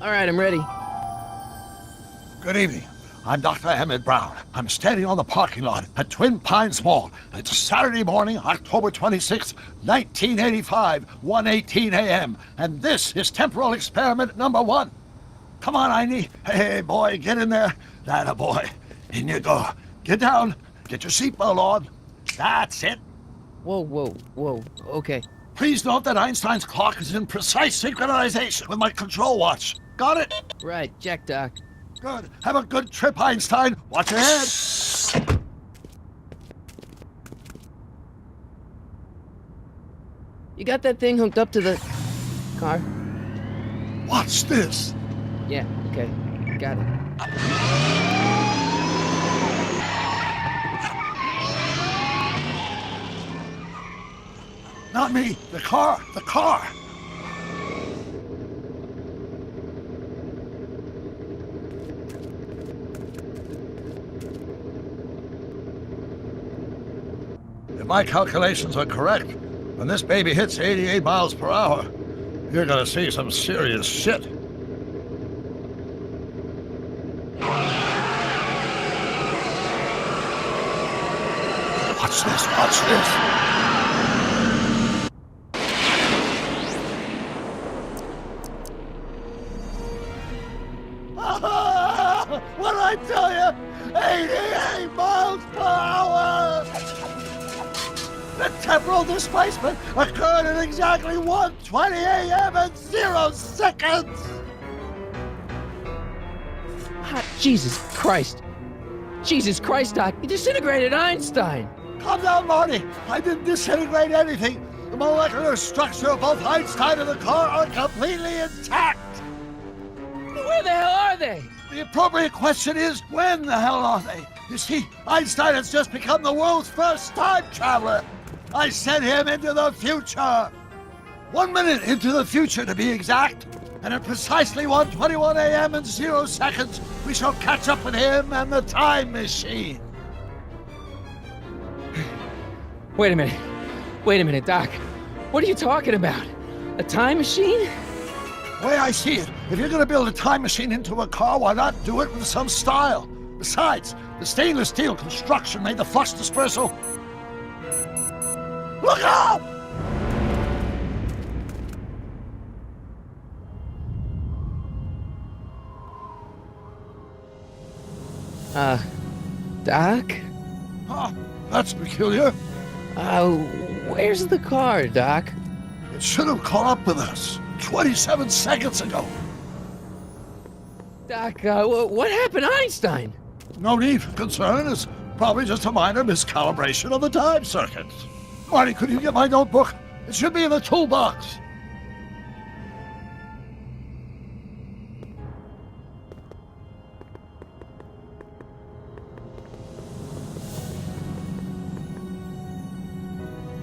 All right, I'm ready. Good evening. I'm Dr. Emmett Brown. I'm standing on the parking lot at Twin Pines Mall. It's Saturday morning, October 26, 1985, 1:18 a.m. And this is temporal experiment number 1. Come on, Einie. Hey, boy, get in there. That boy. In you go. Get down. Get your seatbelt on. That's it. Whoa. Okay. Please note that Einstein's clock is in precise synchronization with my control watch. Got it? Right, check, Doc. Good. Have a good trip, Einstein. Watch your head. You got that thing hooked up to the car? Watch this. Yeah, okay. Got it. Not me. The car. The car. If my calculations are correct, when this baby hits 88 miles per hour, you're gonna see some serious shit. Watch this, watch this. What did I tell you? 88 miles per hour! The temporal displacement occurred at exactly 1:20 a.m. and 0 seconds! Jesus Christ. Jesus Christ, Doc. You disintegrated Einstein. Calm down, Marty. I didn't disintegrate anything. The molecular structure of both Einstein and the car are completely intact. Where the hell are they? The appropriate question is, when the hell are they? You see, Einstein has just become the world's first time traveler. I sent him into the future. 1 minute into the future, to be exact. And at precisely 1:21 a.m. and 0 seconds, we shall catch up with him and the time machine. Wait a minute, Doc. What are you talking about? A time machine? The way I see it, if you're going to build a time machine into a car, why not do it with some style? Besides, the stainless steel construction made the flux dispersal. Look out! Doc? Huh, that's peculiar. Where's the car, Doc? It should have caught up with us 27 seconds ago. Doc, what happened to Einstein? No need for concern. It's probably just a minor miscalibration of the time circuits. Marty, could you get my notebook? It should be in the toolbox.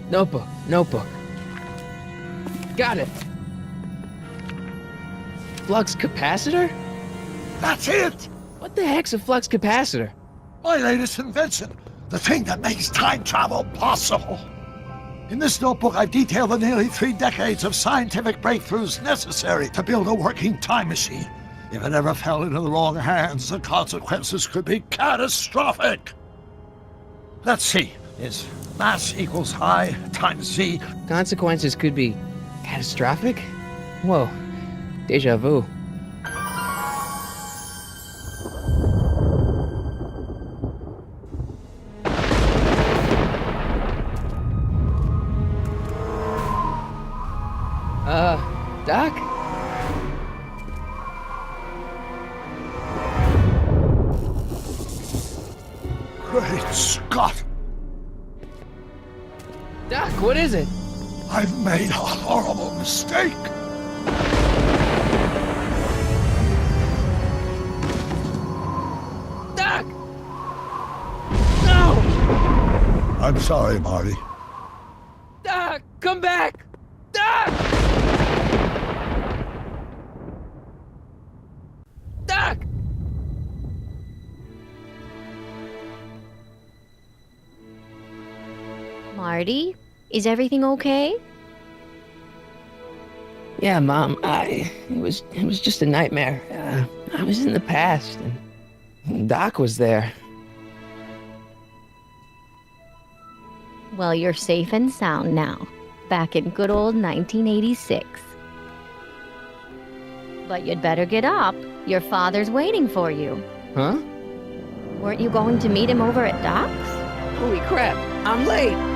Notebook. Got it. Flux capacitor? That's it! What the heck's a flux capacitor? My latest invention. The thing that makes time travel possible. In this notebook, I've detailed the nearly 3 decades of scientific breakthroughs necessary to build a working time machine. If it ever fell into the wrong hands, the consequences could be catastrophic. Let's see. Is mass equals I times Z. Consequences could be catastrophic? Whoa. Deja vu. Doc? Great Scott! Doc, what is it? I've made a horrible mistake! Doc! No! I'm sorry, Marty. Doc, come back! Doc! Doc! Marty, is everything okay? Yeah, Mom, it was just a nightmare. I was in the past, and Doc was there. Well, you're safe and sound now, back in good old 1986. But you'd better get up. Your father's waiting for you. Huh? Weren't you going to meet him over at Doc's? Holy crap, I'm late!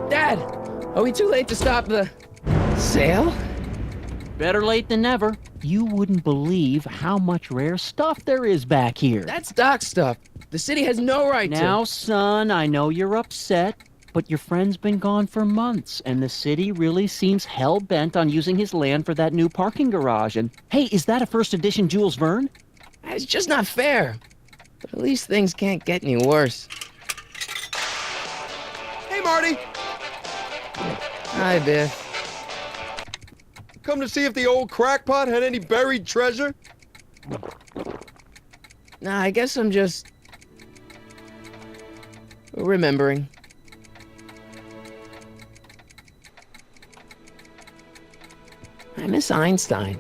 Dad, are we too late to stop the sale? Better late than never. You wouldn't believe how much rare stuff there is back here. That's Doc stuff. The city has no right to. Now, son, I know you're upset, but your friend's been gone for months, and the city really seems hell-bent on using his land for that new parking garage. And, hey, is that a first edition Jules Verne? It's just not fair. But at least things can't get any worse. Hey, Marty! Hi, Biff. Come to see if the old crackpot had any buried treasure? Nah, I guess I'm just remembering. I miss Einstein.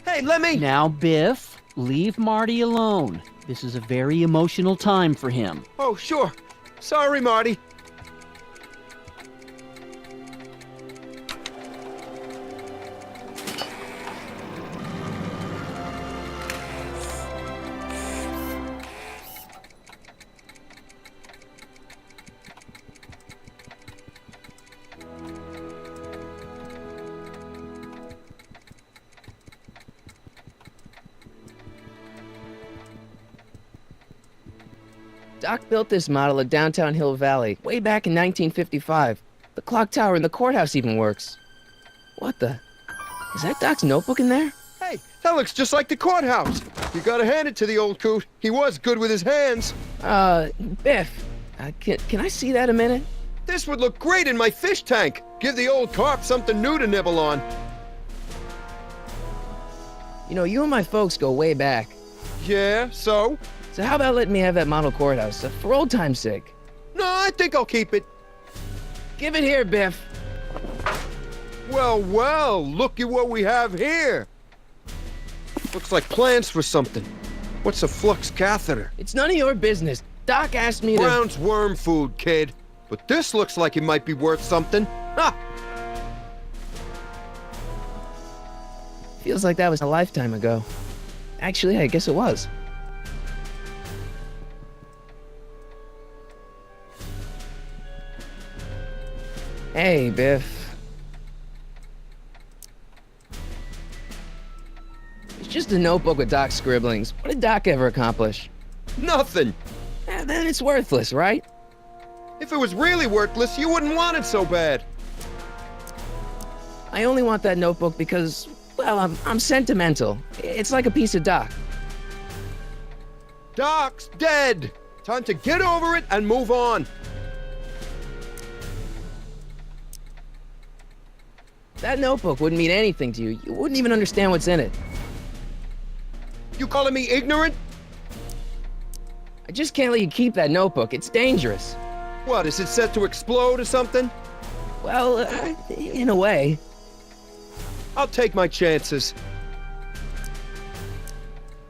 Hey, let me... Now, Biff, leave Marty alone. This is a very emotional time for him. Oh, sure. Sorry, Marty. Doc built this model at downtown Hill Valley way back in 1955. The clock tower in the courthouse even works. What the? Is that Doc's notebook in there? Hey, that looks just like the courthouse. You gotta hand it to the old coot. He was good with his hands. Biff, can I see that a minute? This would look great in my fish tank. Give the old carp something new to nibble on. You know, you and my folks go way back. Yeah, so? So how about letting me have that model courthouse, for old time's sake? No, I think I'll keep it. Give it here, Biff. Well, well, look at what we have here. Looks like plans for something. What's a flux catheter? It's none of your business. Doc asked me to... Brown's worm food, kid. But this looks like it might be worth something. Ha! Feels like that was a lifetime ago. Actually, I guess it was. Hey, Biff. It's just a notebook with Doc's scribblings. What did Doc ever accomplish? Nothing. Then it's worthless, right? If it was really worthless, you wouldn't want it so bad. I only want that notebook because, well, I'm sentimental. It's like a piece of Doc. Doc's dead. Time to get over it and move on. That notebook wouldn't mean anything to you. You wouldn't even understand what's in it. You calling me ignorant? I just can't let you keep that notebook. It's dangerous. What, is it set to explode or something? Well, in a way. I'll take my chances.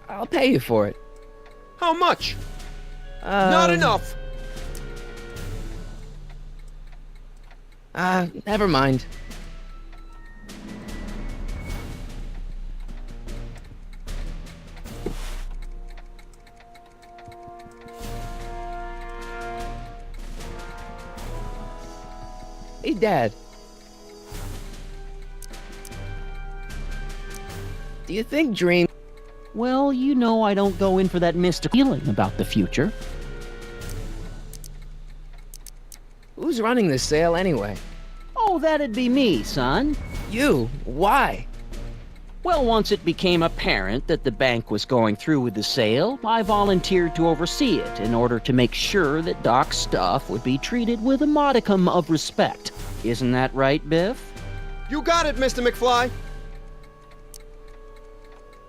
I'll pay you for it. How much? Not enough. Never mind. Hey, Dad. Do you think dream... Well, you know I don't go in for that mystical feeling about the future. Who's running this sale anyway? Oh, that'd be me, son. You? Why? Well, once it became apparent that the bank was going through with the sale, I volunteered to oversee it in order to make sure that Doc's stuff would be treated with a modicum of respect. Isn't that right, Biff? You got it, Mr. McFly.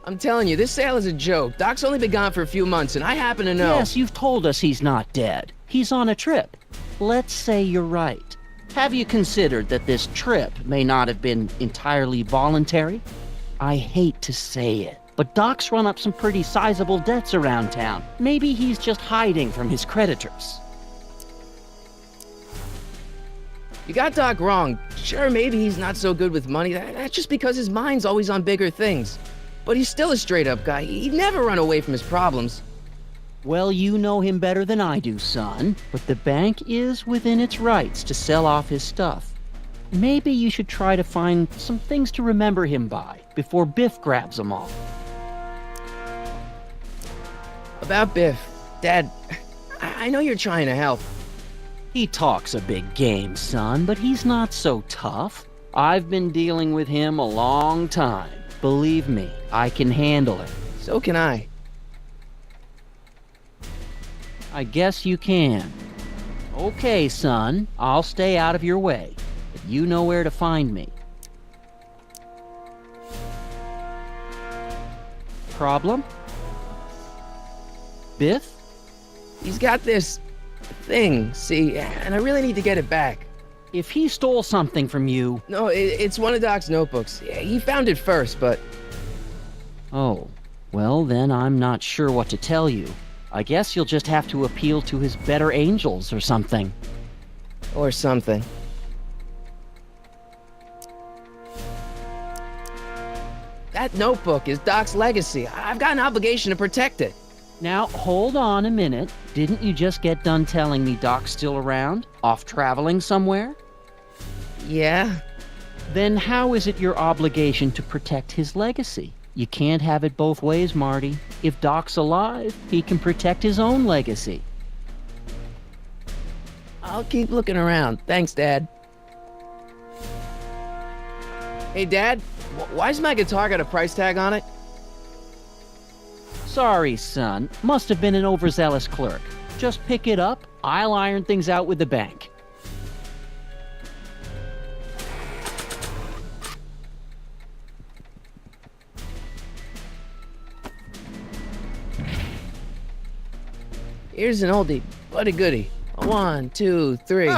I'm telling you, this sale is a joke. Doc's only been gone for a few months, and I happen to know... Yes, you've told us he's not dead. He's on a trip. Let's say you're right. Have you considered that this trip may not have been entirely voluntary? I hate to say it, but Doc's run up some pretty sizable debts around town. Maybe he's just hiding from his creditors. You got Doc wrong. Sure, maybe he's not so good with money. That's just because his mind's always on bigger things. But he's still a straight-up guy. He'd never run away from his problems. Well, you know him better than I do, son. But the bank is within its rights to sell off his stuff. Maybe you should try to find some things to remember him by before Biff grabs them all. About Biff, Dad, I know you're trying to help. He talks a big game, son, but he's not so tough. I've been dealing with him a long time. Believe me, I can handle it. So can I. I guess you can. Okay, son, I'll stay out of your way. But you know where to find me. Problem? Biff? He's got this thing, see, and I really need to get it back. If he stole something from you... No, it's one of Doc's notebooks. He found it first, but... Oh, well then I'm not sure what to tell you. I guess you'll just have to appeal to his better angels or something. Or something. That notebook is Doc's legacy. I've got an obligation to protect it. Now, hold on a minute. Didn't you just get done telling me Doc's still around? Off traveling somewhere? Yeah? Then how is it your obligation to protect his legacy? You can't have it both ways, Marty. If Doc's alive, he can protect his own legacy. I'll keep looking around. Thanks, Dad. Hey, Dad, why's my guitar got a price tag on it? Sorry, son. Must have been an overzealous clerk. Just pick it up. I'll iron things out with the bank. Here's an oldie, but a goodie. 1, 2, 3. Hey,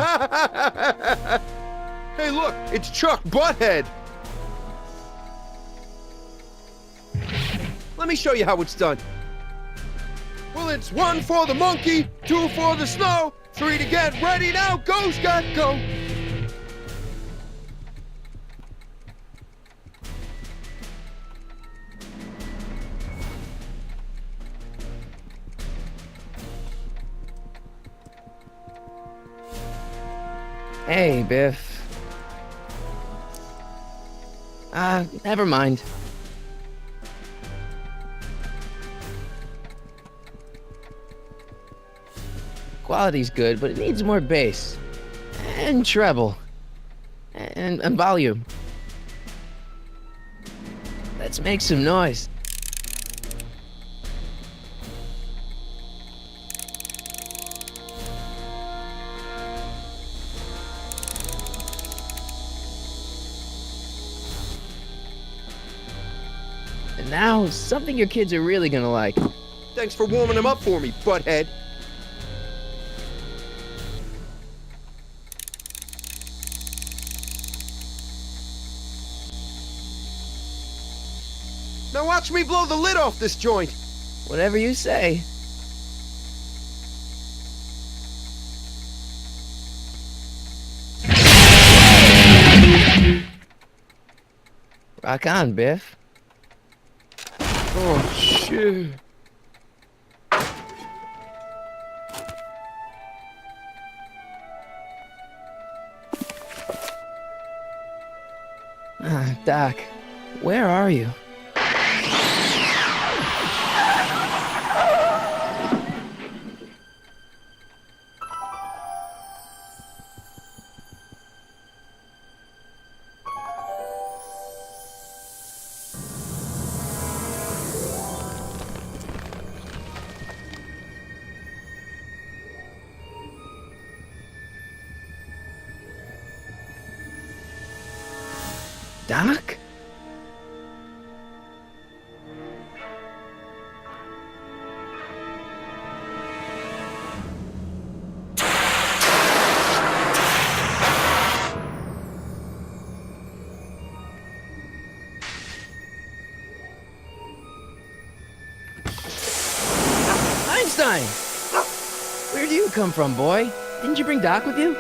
look, it's Chuck Butthead. Let me show you how it's done. Well, it's 1 for the monkey, 2 for the snow, 3 to get ready now. Go, Scott, go. Hey, Biff. Never mind. Quality's good, but it needs more bass. And treble. And volume. Let's make some noise. And now, something your kids are really gonna like. Thanks for warming them up for me, Butthead. Now watch me blow the lid off this joint. Whatever you say. Rock on, Biff. Oh, shit. Doc, where are you? Doc? Einstein! Where do you come from, boy? Didn't you bring Doc with you?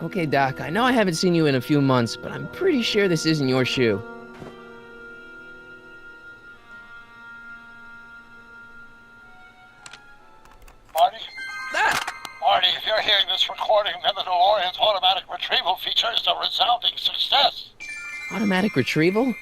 Okay, Doc, I know I haven't seen you in a few months, but I'm pretty sure this isn't your shoe. Marty? Ah! Marty, if you're hearing this recording, then the DeLorean's automatic retrieval feature is a resounding success. Automatic retrieval? In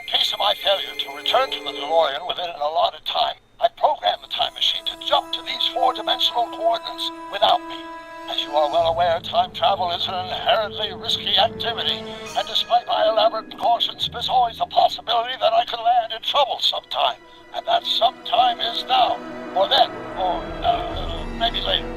case of my failure to return to the DeLorean within an allotted time, I programmed the time machine to jump to these four-dimensional coordinates without me. As you are well aware, time travel is an inherently risky activity, and despite my elaborate precautions, there's always a possibility that I could land in trouble sometime. And that sometime is now, or then, or maybe later.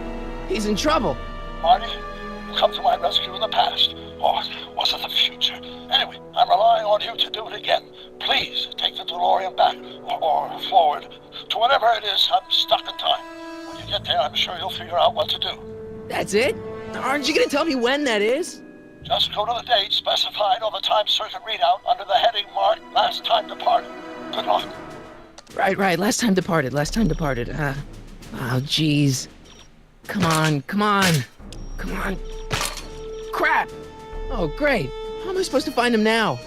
He's in trouble. Marty, you come to my rescue in the past, or was it the future? Anyway, I'm relying on you to do it again. Please take the DeLorean back, or forward, to whatever it is I'm stuck in time. When you get there, I'm sure you'll figure out what to do. That's it? Aren't you gonna tell me when that is? Just go to the date specified on the time circuit readout under the heading marked Last Time Departed. Good luck. Right, last time departed. Oh, jeez. Come on. Crap! Oh, great. How am I supposed to find him now?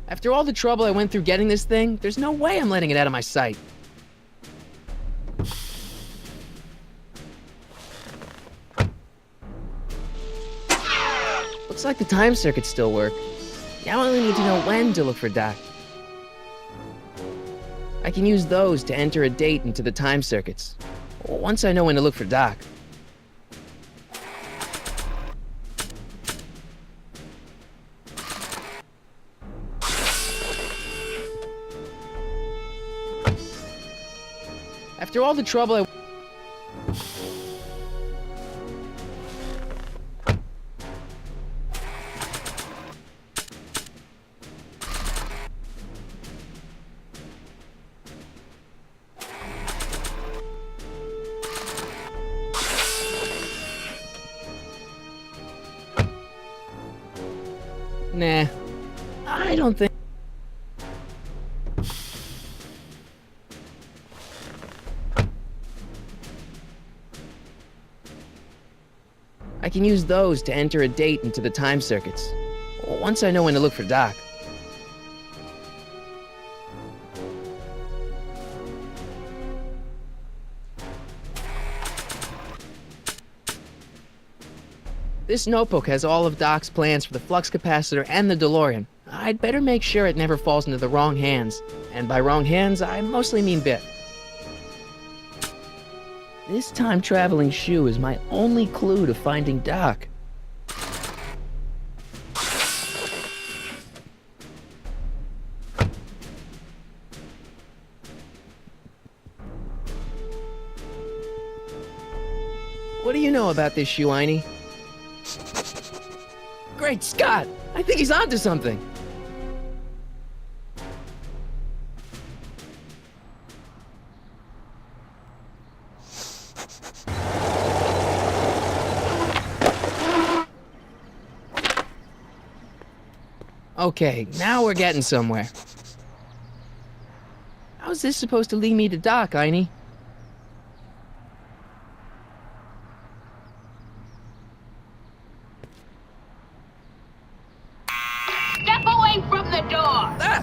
After all the trouble I went through getting this thing, there's no way I'm letting it out of my sight. Looks like the time circuits still work. Now I only need to know when to look for Doc. I can use those to enter a date into the time circuits. Once I know when to look for Doc. After all the trouble I... Nah, I don't think... I can use those to enter a date into the time circuits. Once I know when to look for Doc. This notebook has all of Doc's plans for the flux capacitor and the DeLorean. I'd better make sure it never falls into the wrong hands. And by wrong hands, I mostly mean Biff. This time-traveling shoe is my only clue to finding Doc. What do you know about this shoe, Einie? Great Scott! I think he's onto something! Okay, now we're getting somewhere. How's this supposed to lead me to Doc, Einie? Step away from the door! Ah!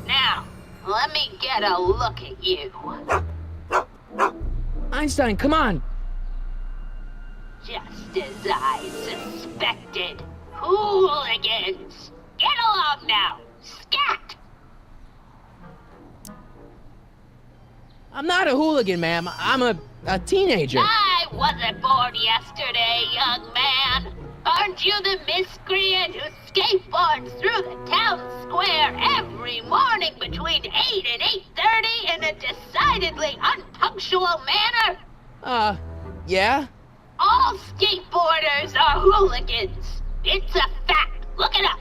Now, let me get a look at you. Einstein, come on! Just as I suspected. Hooligans! Get along now! Scat! I'm not a hooligan, ma'am. I'm a teenager. I wasn't born yesterday, young man. Aren't you the miscreant who skateboards through the town square every morning between 8 and 8:30 in a decidedly unpunctual manner? Yeah? All skateboarders are hooligans. It's a fact. Look it up.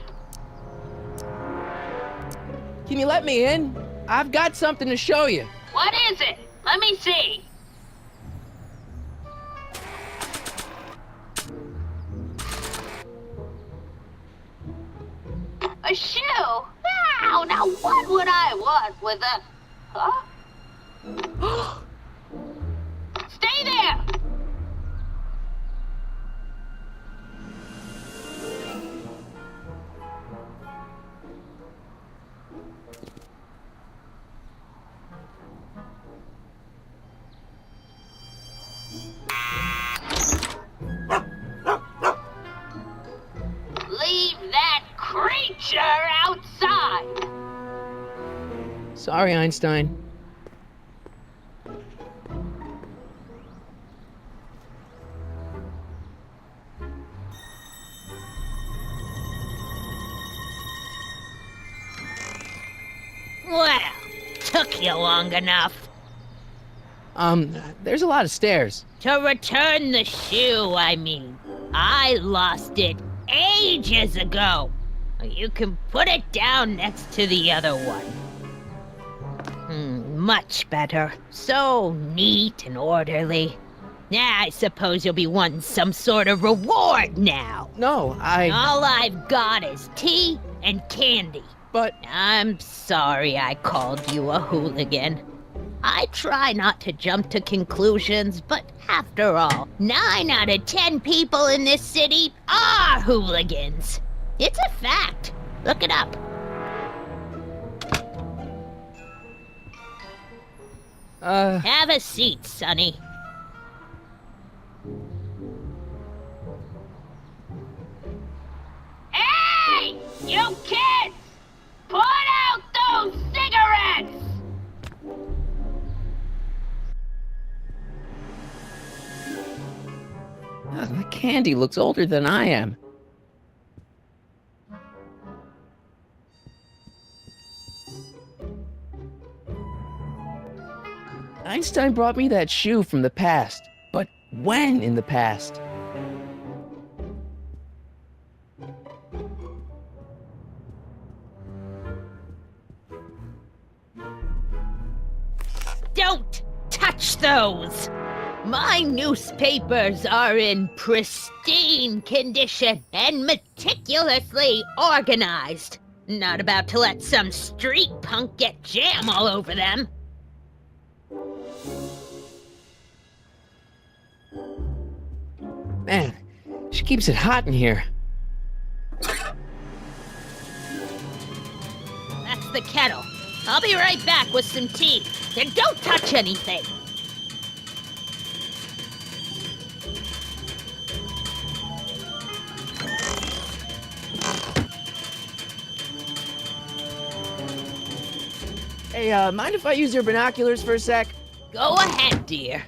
Can you let me in? I've got something to show you. What is it? Let me see. A shoe? Now what would I want with a... Huh? Stay there! Leave that creature outside! Sorry, Einstein. Well, took you long enough. There's a lot of stairs. To return the shoe, I mean. I lost it ages ago. You can put it down next to the other one. Much better. So neat and orderly. Yeah, I suppose you'll be wanting some sort of reward now. No, All I've got is tea and candy. But... I'm sorry I called you a hooligan. I try not to jump to conclusions, but after all, 9 out of 10 people in this city are hooligans. It's a fact. Look it up. Have a seat, Sonny. Hey! You kids! Put out those cigarettes! The candy looks older than I am. Einstein brought me that shoe from the past. But when in the past? Don't touch those! My newspapers are in pristine condition and meticulously organized. Not about to let some street punk get jam all over them. Man, she keeps it hot in here. That's the kettle. I'll be right back with some tea. And don't touch anything. Hey, mind if I use your binoculars for a sec? Go ahead, dear.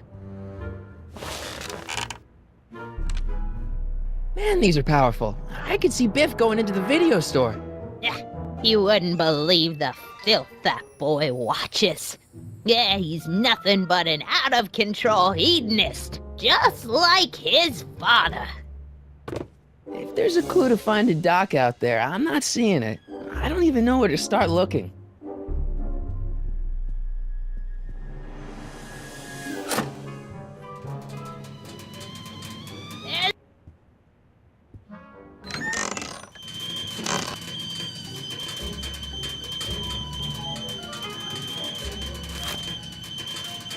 Man, these are powerful. I could see Biff going into the video store. You wouldn't believe the filth that boy watches. Yeah, he's nothing but an out-of-control hedonist, just like his father. If there's a clue to finding Doc out there, I'm not seeing it. I don't even know where to start looking.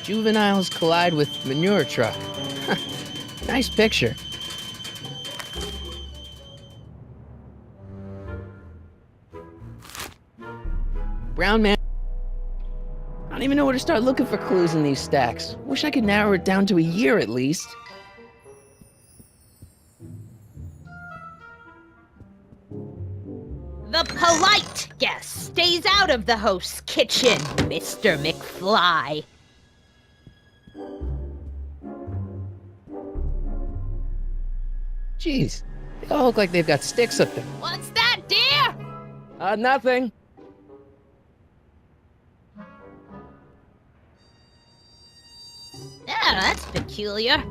Juveniles collide with manure truck. Nice picture. Brown man. I don't even know where to start looking for clues in these stacks. Wish I could narrow it down to a year at least. The polite guest stays out of the host's kitchen, Mr. McFly. Jeez, they all look like they've got sticks up there. What's that, dear? Nothing. Yeah, that's peculiar.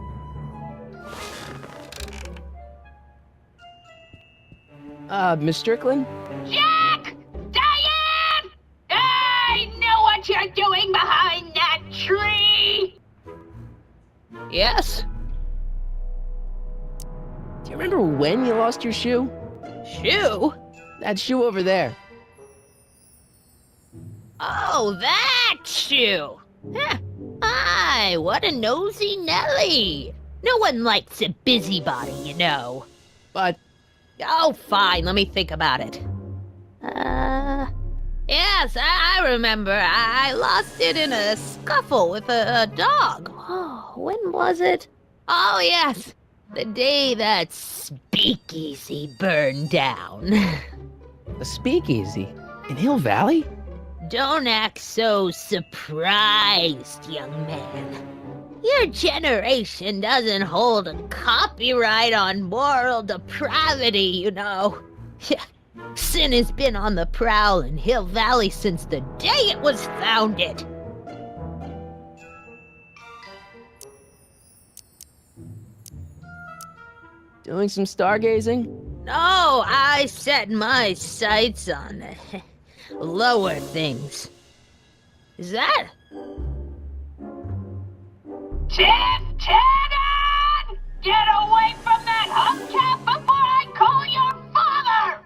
Miss Strickland? Jack! Diane! I know what you're doing behind that tree! Yes? Do you remember when you lost your shoe? Shoe? That shoe over there. Oh, that shoe! Huh. Aye, what a nosy Nelly! No one likes a busybody, you know. But Oh, fine, let me think about it. Yes, I remember. I lost it in a scuffle with a dog. Oh, when was it? Oh, yes, the day that speakeasy burned down. a speakeasy in Hill Valley? Don't act so surprised, young man. Your generation doesn't hold a copyright on moral depravity, you know. Sin has been on the prowl in Hill Valley since the day it was founded. Doing some stargazing? No, I set my sights on lower things. Is that? Tiff Tannen! Get away from that hubcap before I call your father!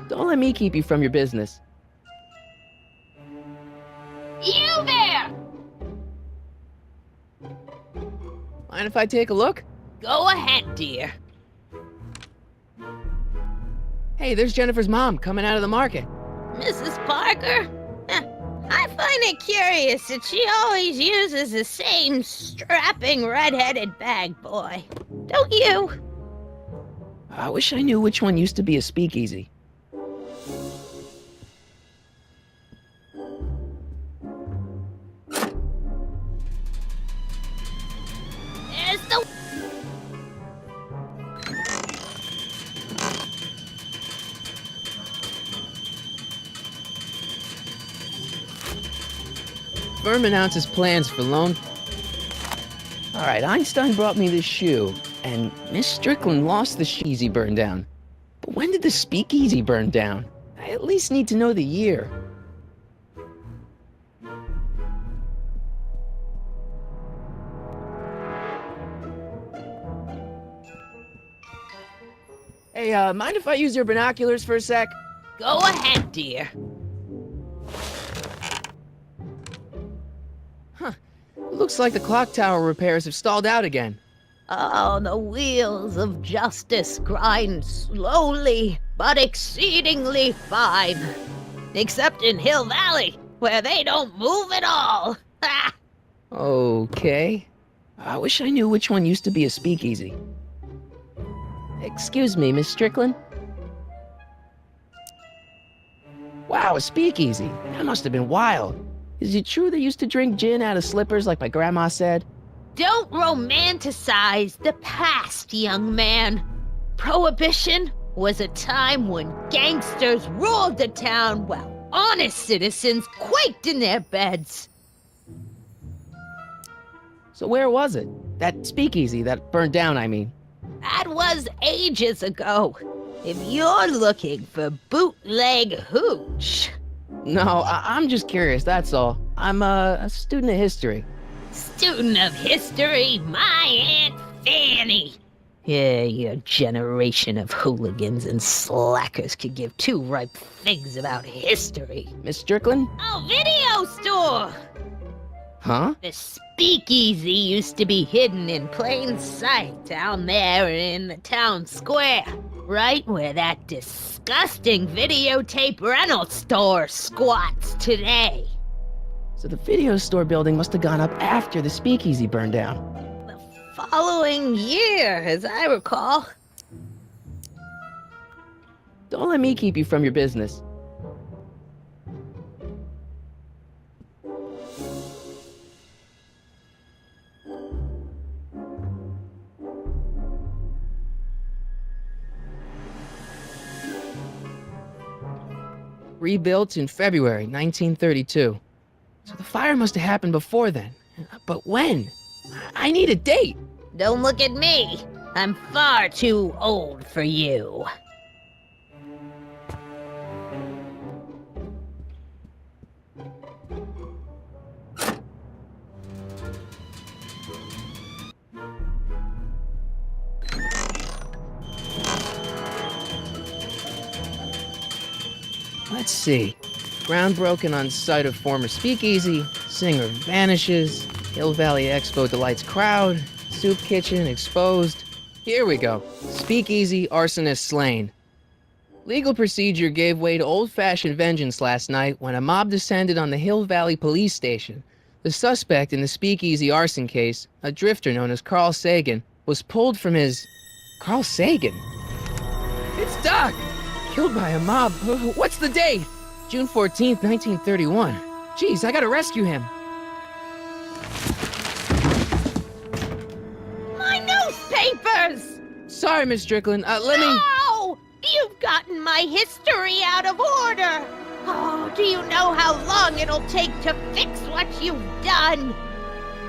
Don't let me keep you from your business. You there! Mind if I take a look? Go ahead, dear. Hey, there's Jennifer's mom coming out of the market. Mrs. Parker? I find it curious that she always uses the same strapping red-headed bag boy. Don't you? I wish I knew which one used to be a speakeasy. There's the... Firm announces plans for loan. Alright, Einstein brought me this shoe, and Miss Strickland lost the sheezy burn down. But when did the speakeasy burn down? I at least need to know the year. Hey, mind if I use your binoculars for a sec? Go ahead, dear. Looks like the clock tower repairs have stalled out again. Oh, the wheels of justice grind slowly, but exceedingly fine. Except in Hill Valley, where they don't move at all. Ha! Okay. I wish I knew which one used to be a speakeasy. Excuse me, Miss Strickland? Wow, a speakeasy. That must have been wild. Is it true they used to drink gin out of slippers like my grandma said? Don't romanticize the past, young man. Prohibition was a time when gangsters ruled the town while honest citizens quaked in their beds. So where was it? That speakeasy that burned down, I mean. That was ages ago. If you're looking for bootleg hooch. No, I'm just curious, that's all. I'm a student of history. Student of history, my Aunt Fanny. Yeah, your generation of hooligans and slackers could give two ripe figs about history. Miss Strickland? Oh, video store! Huh? The speakeasy used to be hidden in plain sight down there in the town square, right where that disgusting videotape rental store squats today. So the video store building must have gone up after the speakeasy burned down. The following year, as I recall. Don't let me keep you from your business. Rebuilt in February 1932. So the fire must have happened before then. But when? I need a date. Don't look at me. I'm far too old for you. Let's see. Ground broken on site of former speakeasy. Singer vanishes. Hill Valley Expo delights crowd. Soup kitchen exposed. Here we go. Speakeasy arsonist slain. Legal procedure gave way to old-fashioned vengeance last night when a mob descended on the Hill Valley police station. The suspect in the speakeasy arson case, a drifter known as Carl Sagan, was pulled from his... Carl Sagan? It's Doc! Killed by a mob. What's the date? June 14th, 1931. Jeez, I gotta rescue him. My newspapers! Sorry, Miss Strickland. Let me... No! You've gotten my history out of order! Oh, do you know how long it'll take to fix what you've done?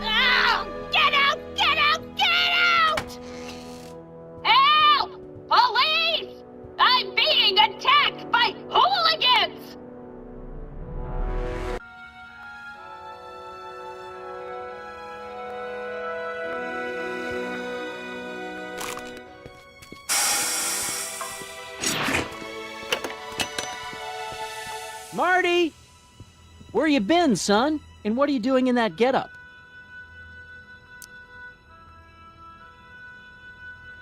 Oh, get out! Get out! Get out! Help! Police! I'm being attacked by hooligans! Marty! Where you been, son? And what are you doing in that getup?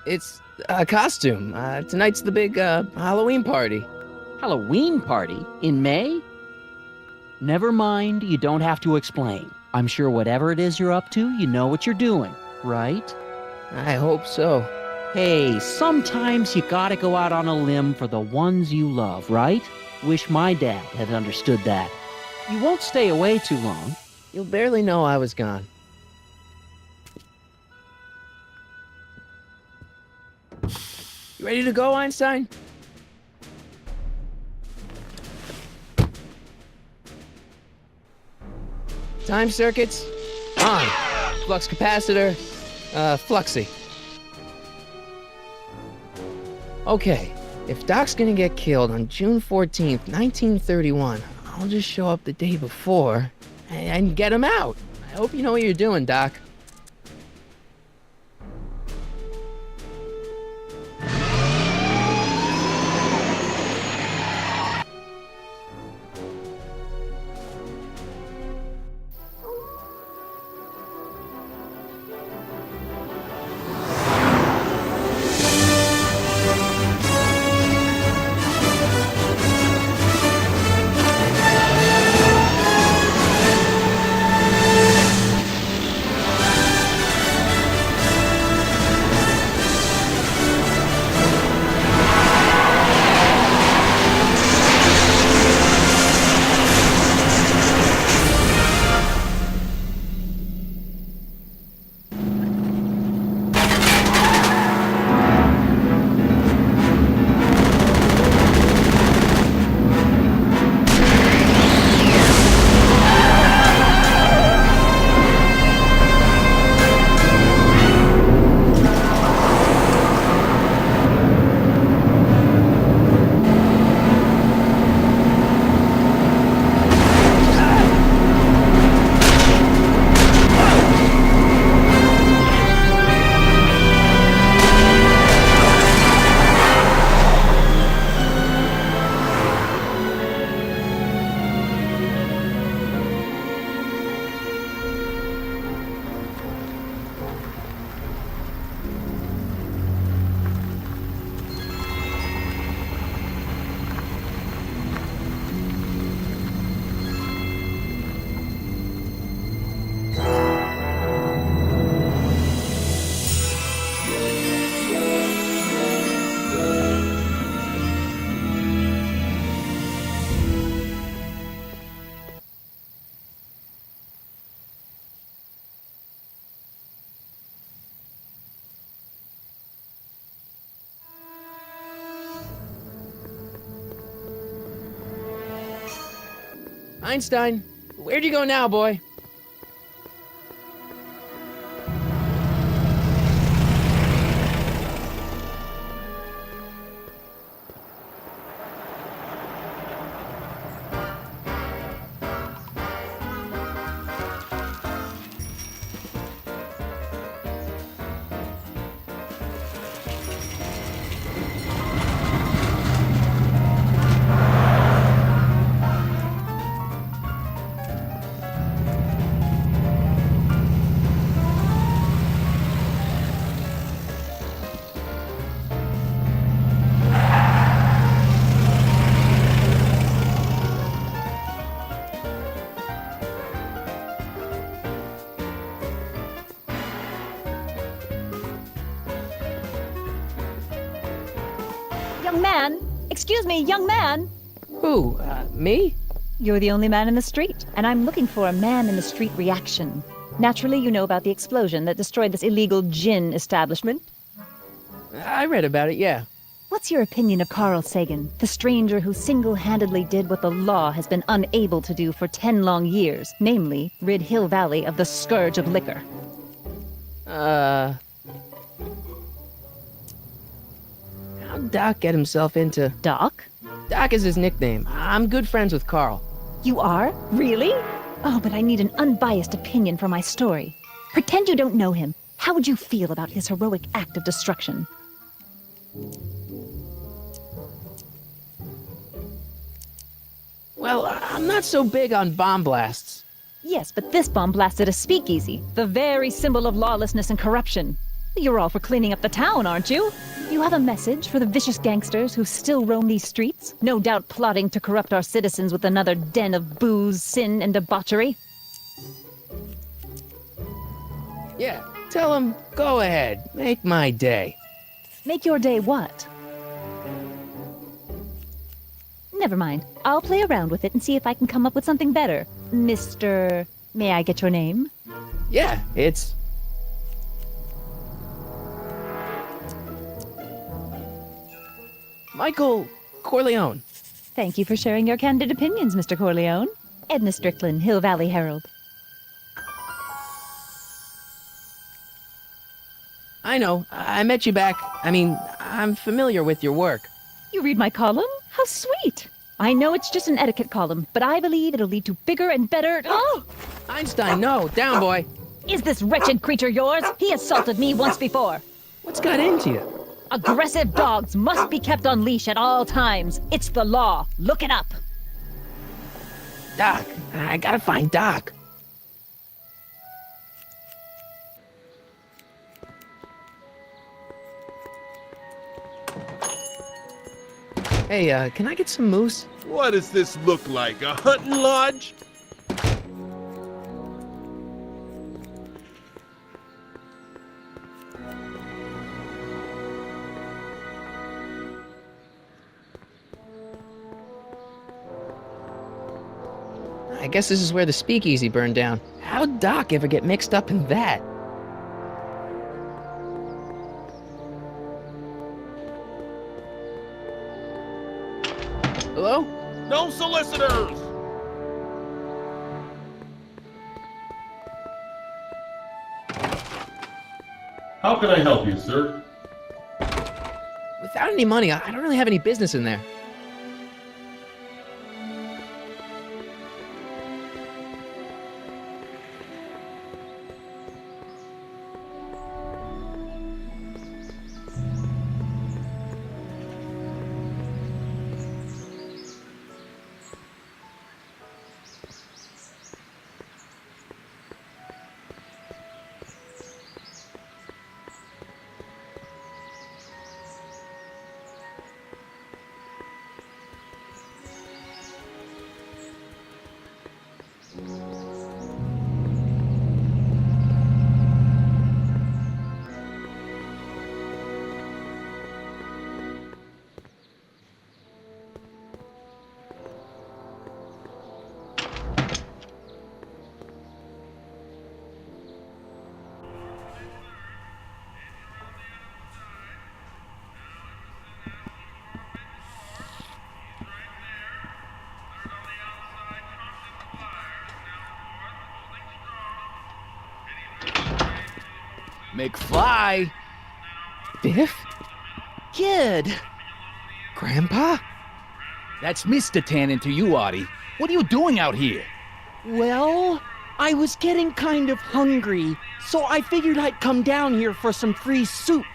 It's a costume. Tonight's the big, Halloween party. Halloween party? In May? Never mind, you don't have to explain. I'm sure whatever it is you're up to, you know what you're doing, right? I hope so. Hey, sometimes you gotta go out on a limb for the ones you love, right? Wish my dad had understood that. You won't stay away too long. You'll barely know I was gone. You ready to go, Einstein? Time circuits on. Flux capacitor, fluxy. Okay, if Doc's gonna get killed on June 14th, 1931, I'll just show up the day before and get him out. I hope you know what you're doing, Doc. Einstein, where'd you go now, boy? Young man! Excuse me, young man! Who, me? You're the only man in the street, and I'm looking for a man-in-the-street reaction. Naturally, you know about the explosion that destroyed this illegal gin establishment. I read about it, yeah. What's your opinion of Carl Sagan, the stranger who single-handedly did what the law has been unable to do for 10 long years, namely, rid Hill Valley of the scourge of liquor? How'd Doc get himself into... Doc? Doc is his nickname. I'm good friends with Carl. You are? Really? Oh, but I need an unbiased opinion for my story. Pretend you don't know him. How would you feel about his heroic act of destruction? Well, I'm not so big on bomb blasts. Yes, but this bomb blasted a speakeasy, the very symbol of lawlessness and corruption. You're all for cleaning up the town, aren't you? You have a message for the vicious gangsters who still roam these streets, no doubt plotting to corrupt our citizens with another den of booze, sin, and debauchery? Yeah, tell him, go ahead, make my day. Make your day what? Never mind. I'll play around with it and see if I can come up with something better. Mr. May I get your name? Yeah, it's... Michael Corleone. Thank you for sharing your candid opinions, Mr. Corleone. Edna Strickland, Hill Valley Herald. I know, I met you back. I'm familiar with your work. You read my column? How sweet! I know it's just an etiquette column, but I believe it'll lead to bigger and better... Oh! Einstein, no, down, boy. Is this wretched creature yours? He assaulted me once before. What's got into you? Aggressive dogs must be kept on leash at all times. It's the law. Look it up. Doc, I gotta find Doc. Hey, can I get some moose? What does this look like, a hunting lodge? I guess this is where the speakeasy burned down. How'd Doc ever get mixed up in that? Hello? No solicitors! How can I help you, sir? Without any money, I don't really have any business in there. McFly? Biff? Kid! Grandpa? That's Mr. Tannen to you, Artie. What are you doing out here? Well, I was getting kind of hungry, so I figured I'd come down here for some free soup.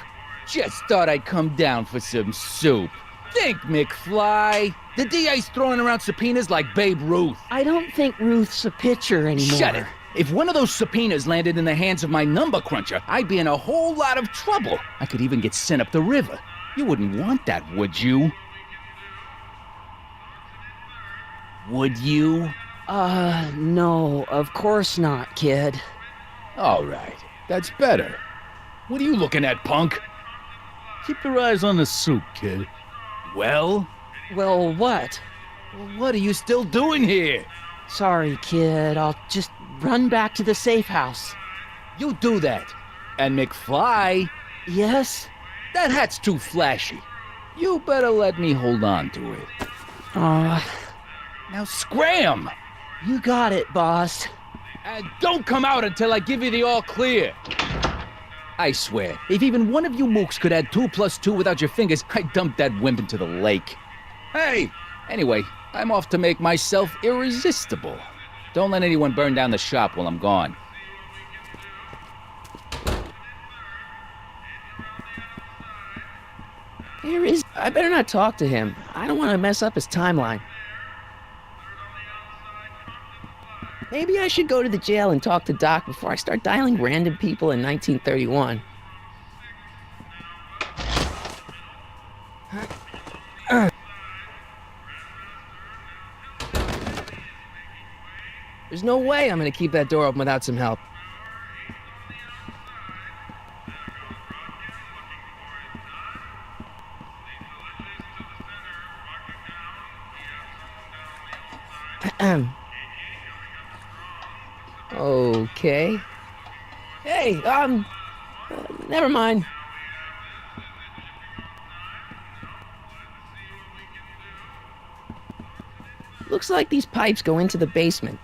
Just thought I'd come down for some soup. Think, McFly. The DA's throwing around subpoenas like Babe Ruth. I don't think Ruth's a pitcher anymore. Shut it. If one of those subpoenas landed in the hands of my number cruncher, I'd be in a whole lot of trouble. I could even get sent up the river. You wouldn't want that, would you? Would you? No, of course not, kid. All right. That's better. What are you looking at, punk? Keep your eyes on the soup, kid. Well? Well, what? What are you still doing here? Sorry, kid. I'll just run back to the safe house. You do that. And McFly, Yes? that hat's too flashy. You better let me hold on to it. Now scram! You got it, boss. And don't come out until I give you the all clear. I swear, if even one of you mooks could add 2 + 2 without your fingers, I'd dump that wimp into the lake. Hey! Anyway, I'm off to make myself irresistible. Don't let anyone burn down the shop while I'm gone. I better not talk to him. I don't want to mess up his timeline. Maybe I should go to the jail and talk to Doc before I start dialing random people in 1931. There's no way I'm gonna keep that door open without some help. Okay. Hey, never mind. Looks like these pipes go into the basement.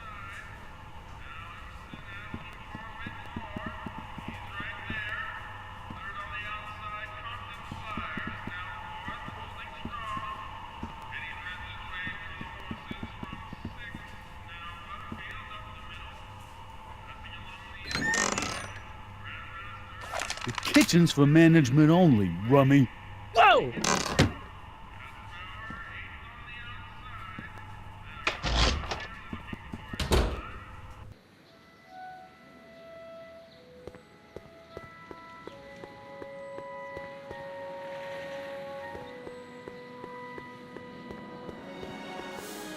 The kitchen's for management only, rummy. Whoa!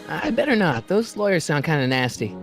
I better not. Those lawyers sound kind of nasty.